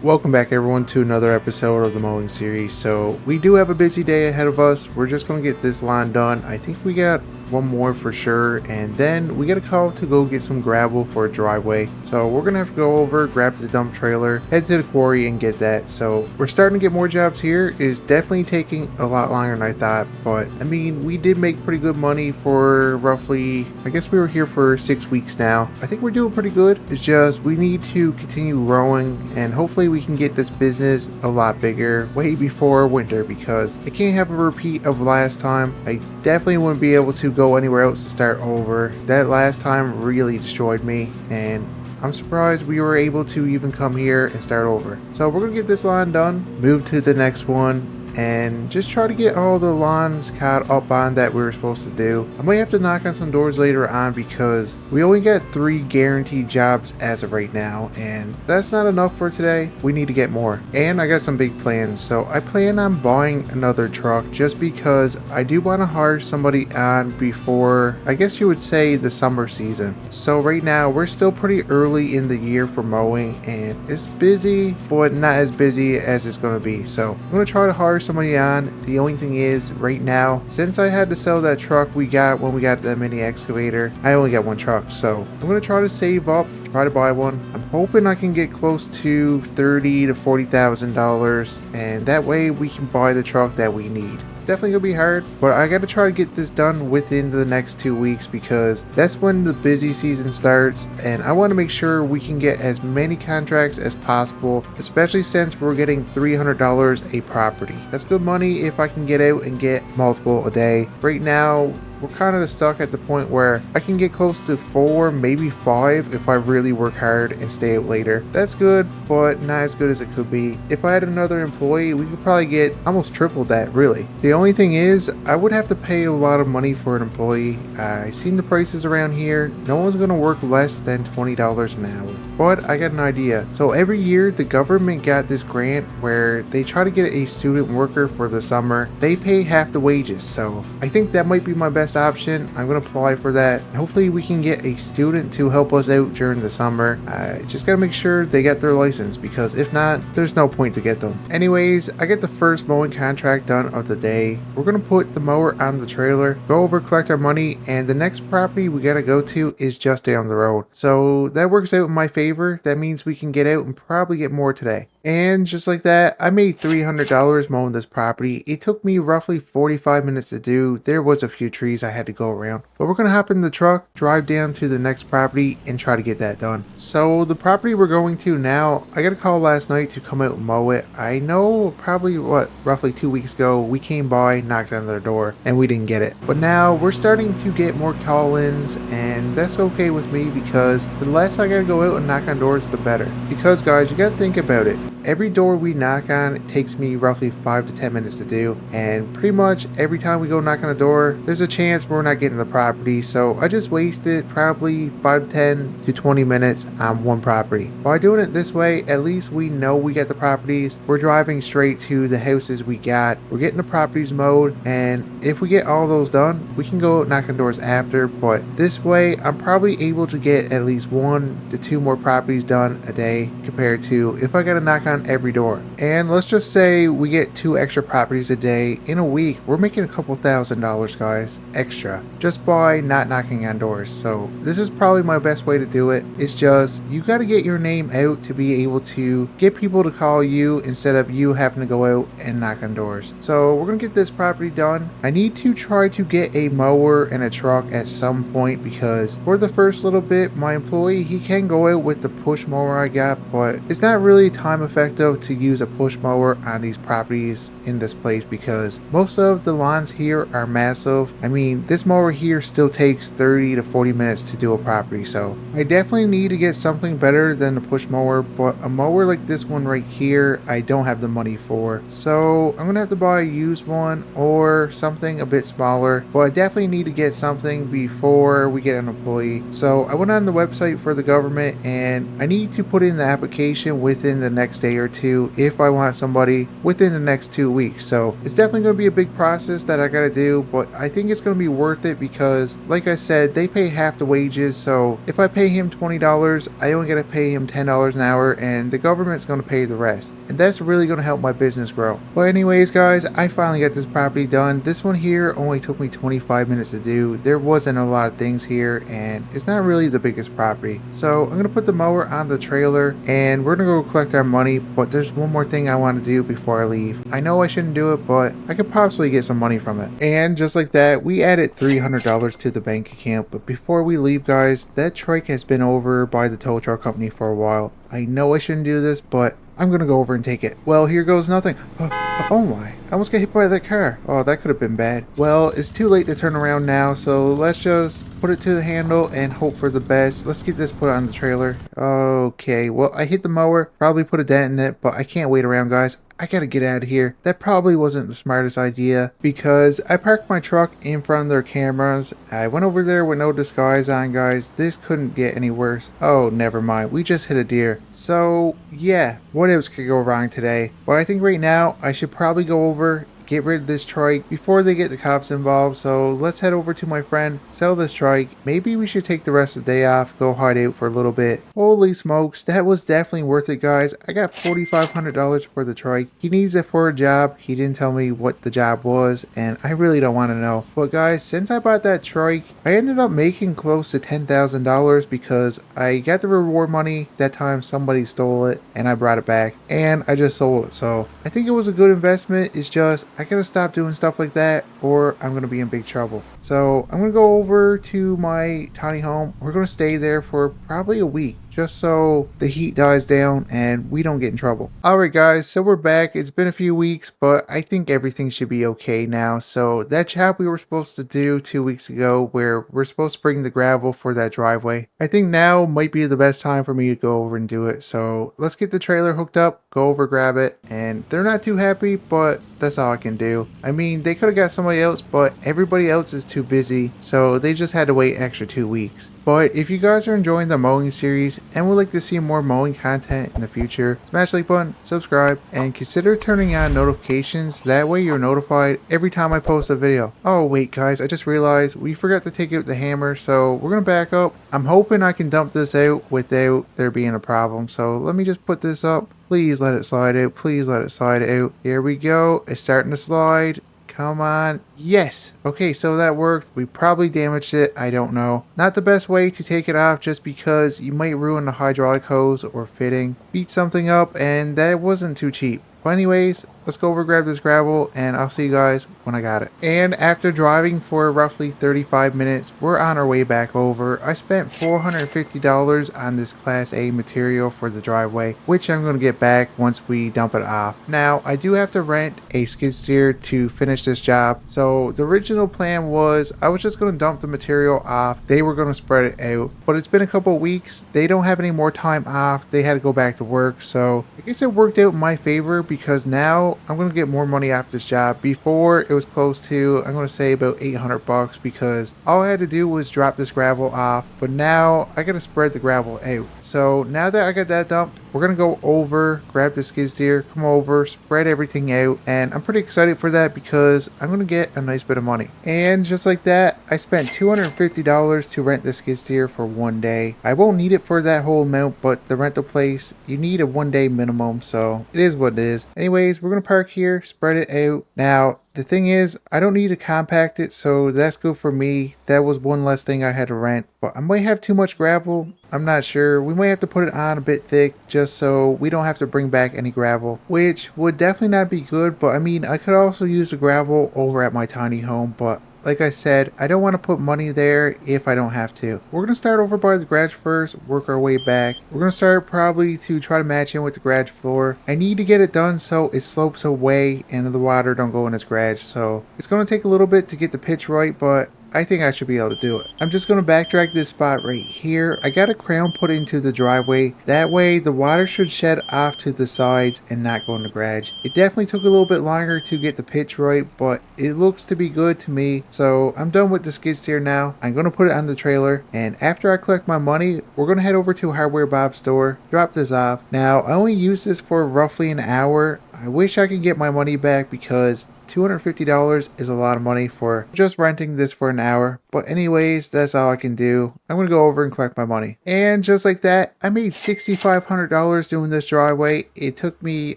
Welcome back everyone to another episode of the Mowing series. So we do have a busy day ahead of us. We're just going to get this line done. I think we got one more for sure, and then we got a call to go get some gravel for a driveway. So we're going to have to go over, grab the dump trailer, head to the quarry and get that. So we're starting to get more jobs here. It's definitely taking a lot longer than I thought, but I mean, we did make pretty good money for roughly, I guess we were here for 6 weeks now. I think we're doing pretty good. It's just we need to continue growing, and hopefully we can get this business a lot bigger way before winter, because I can't have a repeat of last time. I definitely wouldn't be able to go anywhere else to start over. That last time really destroyed me, and I'm surprised we were able to even come here and start over. So we're gonna get this line done, move to the next one, and just try to get all the lawns caught up on that we were supposed to do. I might have to knock on some doors later on because we only got 3 guaranteed jobs as of right now, and that's not enough for today. We need to get more, and I got some big plans. So I plan on buying another truck just because I do want to hire somebody on before, I guess you would say, the summer season. So right now we're still pretty early in the year for mowing, and it's busy but not as busy as it's going to be. So I'm going to try to hire somebody on. The only thing is, right now, since I had to sell that truck we got when we got the mini excavator, I only got one truck. So I'm going to try to save up, try to buy one. I'm hoping I can get close to $30,000 to $40,000, and that way we can buy the truck that we need. It's definitely gonna be hard, but I gotta try to get this done within the next 2 weeks because that's when the busy season starts, and I want to make sure we can get as many contracts as possible, especially since we're getting $300 a property. That's good money if I can get out and get multiple a day. Right now we're kind of stuck at the point where I can get close to 4, maybe 5 if I really work hard and stay out later. That's good, but not as good as it could be. If I had another employee, we could probably get almost triple that, really. The only thing is, I would have to pay a lot of money for an employee. I seen the prices around here. No one's gonna work less than $20 an hour. But I got an idea. So every year, the government got this grant where they try to get a student worker for the summer. They pay half the wages, so I think that might be my best option. I'm gonna apply for that. Hopefully we can get a student to help us out during the summer. Just gotta make sure they get their license, because if not, there's no point to get them. Anyways, I get the first mowing contract done of the day. We're gonna put the mower on the trailer, go over, collect our money, and the next property we gotta go to is just down the road. So that works out in my favor. That means we can get out and probably get more today. And just like that, I made $300 mowing this property. It took me roughly 45 minutes to do. There was a few trees I had to go around, but we're gonna hop in the truck, drive down to the next property, and try to get that done. So the property we're going to now, I got a call last night to come out and mow it. I know probably roughly 2 weeks ago, we came by, knocked on their door, and we didn't get it. But now we're starting to get more call-ins, and that's okay with me because the less I gotta go out and knock on doors, the better. Because guys, you gotta think about it. Every door we knock on, it takes me roughly 5 to 10 minutes to do, and pretty much every time we go knock on a door, there's a chance we're not getting the property. So I just wasted probably 5 to 10 to 20 minutes on one property. By doing it this way, at least we know we get the properties. We're driving straight to the houses we got. We're getting the properties mowed, and if we get all those done, we can go knock on doors after. But this way, I'm probably able to get at least 1 to 2 more properties done a day compared to if I gotta knock on every door. And let's just say we get 2 extra properties a day. In a week, we're making a couple $1,000s, guys, extra, just by not knocking on doors. So this is probably my best way to do it. It's just, you got to get your name out to be able to get people to call you instead of you having to go out and knock on doors. So we're gonna get this property done. I need to try to get a mower and a truck at some point, because for the first little bit, my employee, he can go out with the push mower I got, but it's not really time effective to use a push mower on these properties in this place because most of the lawns here are massive. I mean, this mower here still takes 30 to 40 minutes to do a property, so I definitely need to get something better than the push mower. But a mower like this one right here, I don't have the money for, so I'm gonna have to buy a used one or something a bit smaller. But I definitely need to get something before we get an employee. So I went on the website for the government, and I need to put in the application within the next day or two if I want somebody within the next 2 weeks. So it's definitely going to be a big process that I got to do, but I think it's going to be worth it because, like I said, they pay half the wages. So if I pay him $20, I only got to pay him $10 an hour, and the government's going to pay the rest. And that's really going to help my business grow. But anyways, guys, I finally got this property done. This one here only took me 25 minutes to do. There wasn't a lot of things here, and it's not really the biggest property. So I'm going to put the mower on the trailer, and we're going to go collect our money. But there's one more thing I want to do before I leave. I know I shouldn't do it, but I could possibly get some money from it. And just like that, we added $300 to the bank account. But before we leave, guys, that trike has been over by the tow truck company for a while. I know I shouldn't do this, but I'm gonna go over and take it. Well, here goes nothing. Oh my, I almost got hit by that car. Oh, that could have been bad. Well, it's too late to turn around now, so let's just put it to the handle and hope for the best. Let's get this put on the trailer. Okay, well, I hit the mower, probably put a dent in it, but I can't wait around, guys. I gotta get out of here. That probably wasn't the smartest idea because I parked my truck in front of their cameras. I went over there with no disguise on, guys. This couldn't get any worse. Oh, never mind. We just hit a deer. So, yeah, what else could go wrong today? But I think right now I should probably go over, get rid of this trike before they get the cops involved. So let's head over to my friend, sell this trike. Maybe we should take the rest of the day off, go hide out for a little bit. Holy smokes, that was definitely worth it, guys. I got $4,500 for the trike. He needs it for a job. He didn't tell me what the job was, and I really don't want to know. But guys, since I bought that trike, I ended up making close to $10,000 because I got the reward money that time somebody stole it and I brought it back, and I just sold it. So I think it was a good investment. It's just I gotta stop doing stuff like that or I'm gonna be in big trouble. So I'm gonna go over to my tiny home. We're gonna stay there for probably a week, just so the heat dies down and we don't get in trouble. Alright guys, so we're back. It's been a few weeks, but I think everything should be okay now. So that job we were supposed to do 2 weeks ago, where we're supposed to bring the gravel for that driveway, I think now might be the best time for me to go over and do it. So let's get the trailer hooked up, go over, grab it, and they're not too happy, but that's all I can do. I mean, they could have got somebody else, but everybody else is too busy, so they just had to wait extra 2 weeks. But if you guys are enjoying the mowing series and would like to see more mowing content in the future, smash the like button, subscribe, and consider turning on notifications. That way you're notified every time I post a video. Oh wait guys, I just realized we forgot to take out the hammer, so we're gonna back up. I'm hoping I can dump this out without there being a problem, so let me just put this up. Please let it slide out. Please let it slide out. Here we go. It's starting to slide. Come on. Yes. Okay, so that worked. We probably damaged it. I don't know. Not the best way to take it off just because you might ruin the hydraulic hose or fitting. Beat something up, and that wasn't too cheap. But anyways, let's go over grab this gravel and I'll see you guys when I got it. And after driving for roughly 35 minutes, we're on our way back over. I spent $450 on this Class A material for the driveway, which I'm going to get back once we dump it off. Now, I do have to rent a skid steer to finish this job. So the original plan was I was just going to dump the material off. They were going to spread it out. But it's been a couple of weeks. They don't have any more time off. They had to go back to work. So I guess it worked out in my favor because now I'm going to get more money off this job. Before it was close to, I'm going to say about 800 bucks because all I had to do was drop this gravel off, but now I got to spread the gravel out. So now that I got that dumped, we're going to go over, grab the skid steer, come over, spread everything out, and I'm pretty excited for that because I'm going to get a nice bit of money. And just like that, I spent $250 to rent the skid steer for 1 day. I won't need it for that whole amount, but the rental place, you need a 1 day minimum, so it is what it is. Anyways, we're going to park here, spread it out. Now, the thing is, I don't need to compact it, so that's good for me. That was one less thing I had to rent, but I might have too much gravel. I'm not sure. We might have to put it on a bit thick just so we don't have to bring back any gravel, which would definitely not be good. But I mean, I could also use the gravel over at my tiny home, but like I said, I don't want to put money there if I don't have to. We're going to start over by the garage first, work our way back. We're going to start probably to try to match in with the garage floor. I need to get it done so it slopes away and the water don't go in this garage. So it's going to take a little bit to get the pitch right, but I think I should be able to do it. I'm just going to backtrack this spot right here. I got a crown put into the driveway. That way the water should shed off to the sides and not go in the garage. It definitely took a little bit longer to get the pitch right, but it looks to be good to me. So I'm done with the skid steer now. I'm going to put it on the trailer, and after I collect my money, we're going to head over to Hardware Bob's store, drop this off. Now, I only used this for roughly an hour. I wish I could get my money back because $250 is a lot of money for just renting this for an hour. But anyways, that's all I can do. I'm going to go over and collect my money. And just like that, I made $6,500 doing this driveway. It took me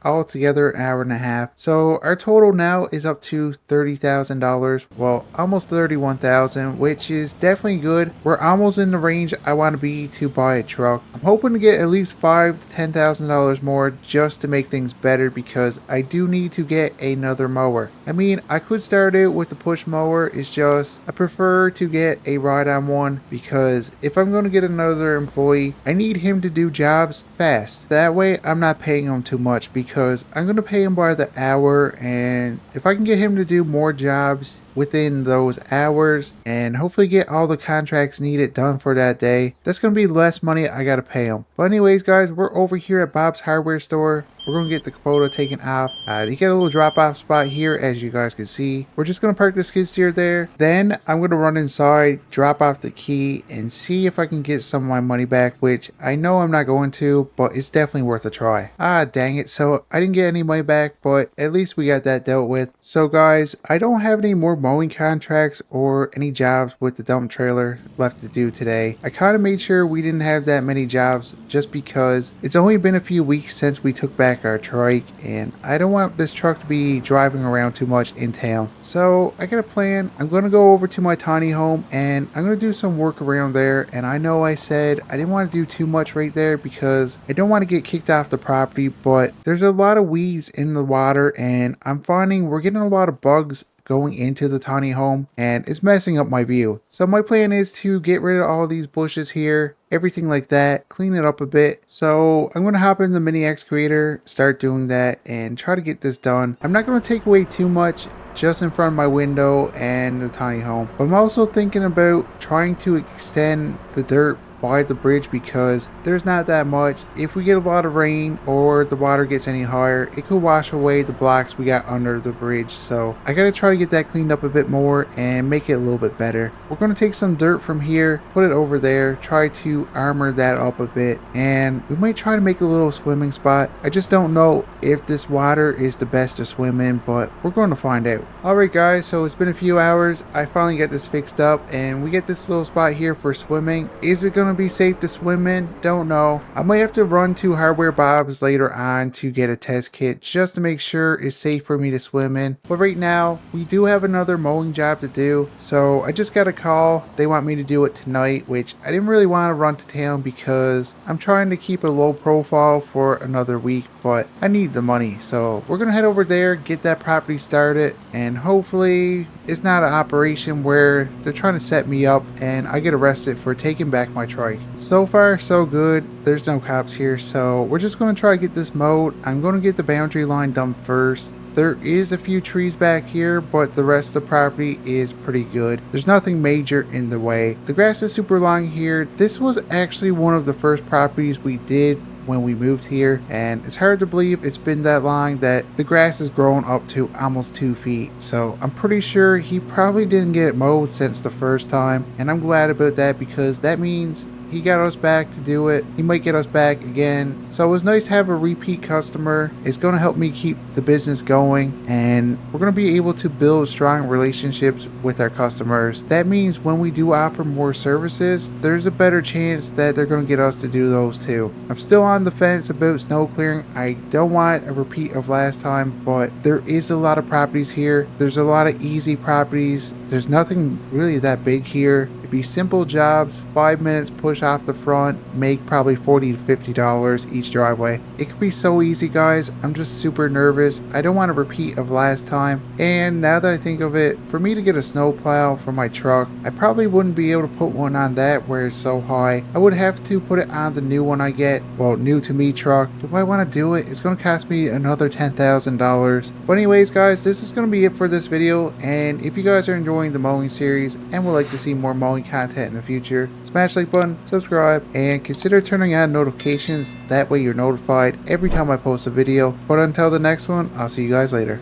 altogether an hour and a half. So our total now is up to $30,000. Well, almost $31,000, which is definitely good. We're almost in the range I want to be to buy a truck. I'm hoping to get at least $5,000 to $10,000 more just to make things better, because I do need to get another mower. I mean, I could start it with the push mower. It's just I prefer to get a ride-on one, because if I'm going to get another employee, I need him to do jobs fast. That way I'm not paying him too much, because I'm going to pay him by the hour, and if I can get him to do more jobs within those hours and hopefully get all the contracts needed done for that day, that's going to be less money I got to pay him. But anyways, guys, we're over here at Bob's hardware store. We're going to get the Kubota taken off. You get a little drop-off spot here, as you guys can see. We're just going to park the skid steer there. Then I'm going to run inside, drop off the key, and see if I can get some of my money back, which I know I'm not going to, but it's definitely worth a try. Ah, dang it. So I didn't get any money back, but at least we got that dealt with. So guys, I don't have any more mowing contracts or any jobs with the dump trailer left to do today. I kind of made sure we didn't have that many jobs just because it's only been a few weeks since we took back our trike, and I don't want this truck to be driving around too much in town. So I got a plan. I'm going to go over to my tiny home and I'm going to do some work around there. And I know I said I didn't want to do too much right there because I don't want to get kicked off the property, but there's a lot of weeds in the water, and I'm finding we're getting a lot of bugs going into the tiny home, and it's messing up my view. So my plan is to get rid of all these bushes here, everything like that, clean it up a bit. So I'm going to hop in the mini excavator, start doing that, and try to get this done. I'm not going to take away too much just in front of my window and the tiny home, but I'm also thinking about trying to extend the dirt by the bridge, because there's not that much. If we get a lot of rain or the water gets any higher, it could wash away the blocks we got under the bridge. So I gotta try to get that cleaned up a bit more and make it a little bit better. We're gonna take some dirt from here, put it over there, try to armor that up a bit, and we might try to make a little swimming spot. I just don't know if this water is the best to swim in, but we're going to find out. Alright guys, so it's been a few hours. I finally got this fixed up, and we get this little spot here for swimming. Is it gonna be safe to swim in? Don't know. I might have to run to Hardware Bob's later on to get a test kit just to make sure it's safe for me to swim in. But right now, we do have another mowing job to do, so I just got a call. They want me to do it tonight, which I didn't really want to run to town because I'm trying to keep a low profile for another week, but I need the money. So we're gonna head over there, get that property started, and hopefully it's not an operation where they're trying to set me up and I get arrested for taking back my trike. So far so good. There's no cops here, so we're just going to try to get this mowed. I'm going to get the boundary line done first. There is a few trees back here, but the rest of the property is pretty good. There's nothing major in the way. The grass is super long here. This was actually one of the first properties we did when we moved here, and it's hard to believe it's been that long that the grass has grown up to almost 2 feet. So I'm pretty sure he probably didn't get it mowed since the first time, and I'm glad about that because that means he got us back to do it. He might get us back again. So it was nice to have a repeat customer. It's going to help me keep the business going, and we're going to be able to build strong relationships with our customers. That means when we do offer more services, there's a better chance that they're going to get us to do those too. I'm still on the fence about snow clearing. I don't want a repeat of last time, but there is a lot of properties here. There's a lot of easy properties. There's nothing really that big here. It'd be simple jobs, 5 minutes push off the front, make probably $40 to $50 each driveway. It could be so easy, guys. I'm just super nervous. I don't want to repeat of last time. And now that I think of it, for me to get a snowplow for my truck, I probably wouldn't be able to put one on that where it's so high. I would have to put it on the new one I get, well, new to me truck. Do I want to do it? It's going to cost me another $10,000. But anyways, guys, this is going to be it for this video. And if you guys are enjoying the mowing series and would like to see more mowing content in the future, smash like button, subscribe, and consider turning on notifications. That way you're notified every time I post a video. But until the next one, I'll see you guys later.